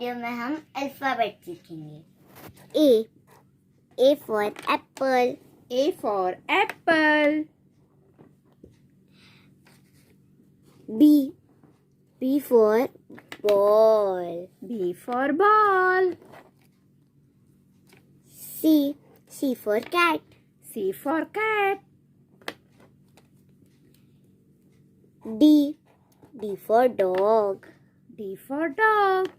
Video में हम alphabet सीखेंगे। A for Apple. A for apple. B for ball। B for ball. C for cat। C for cat. D for dog। D for dog.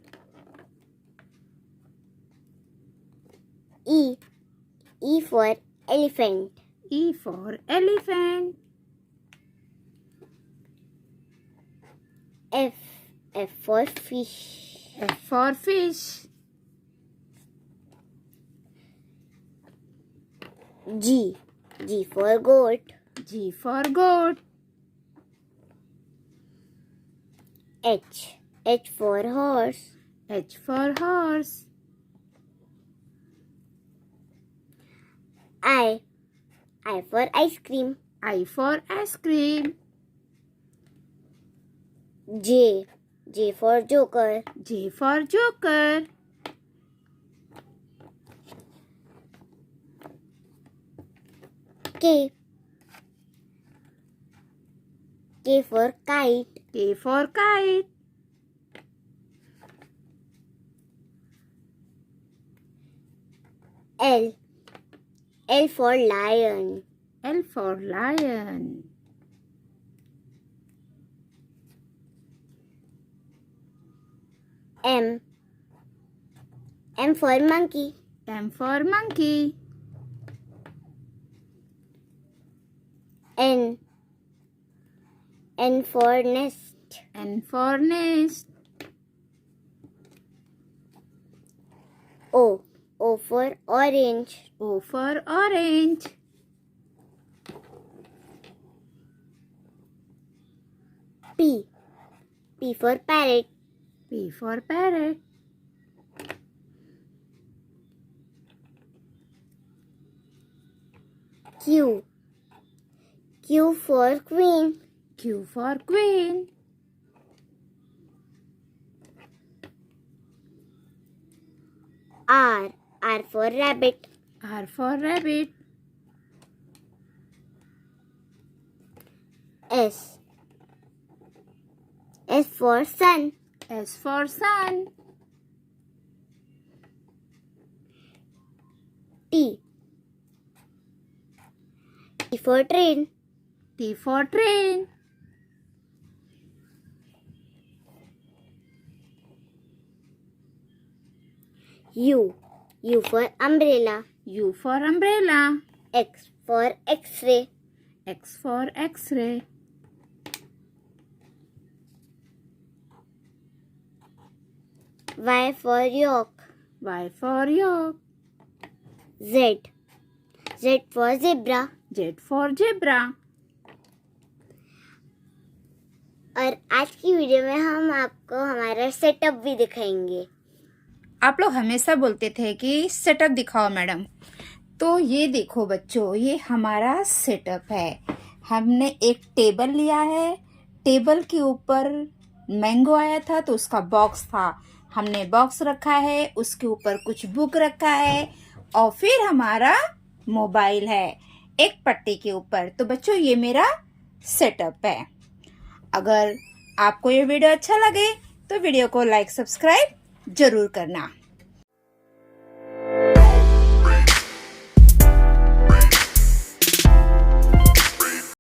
E for elephant। E for elephant. F for fish। F for fish. G for goat। G for goat. H for horse। H for horse. I for ice cream। I for ice cream. J for joker। J for joker. K for kite। K for kite. L for lion। L for lion. M for monkey। M for monkey. N for nest। N for nest. O for orange। O for orange. P for parrot। P for parrot. Q for queen। Q for queen. R for rabbit। R for rabbit. S for sun। S for sun. T for train। T for train. U for umbrella। U for umbrella. X for x-ray। X for x-ray. Y for york। Y for york. Z for zebra। Z for zebra. और आज की video में हम आपको हमारा setup भी दिखाएंगे। आप लोग हमेशा बोलते थे कि सेटअप दिखाओ मैडम, तो ये देखो बच्चों, ये हमारा सेटअप है। हमने एक टेबल लिया है, टेबल के ऊपर मैंगो आया था तो उसका बॉक्स था, हमने बॉक्स रखा है, उसके ऊपर कुछ बुक रखा है और फिर हमारा मोबाइल है एक पट्टी के ऊपर। तो बच्चों ये मेरा सेटअप है। अगर आपको ये वीडियो अच्छा लगे तो वीडियो को लाइक सब्सक्राइब जरूर करना।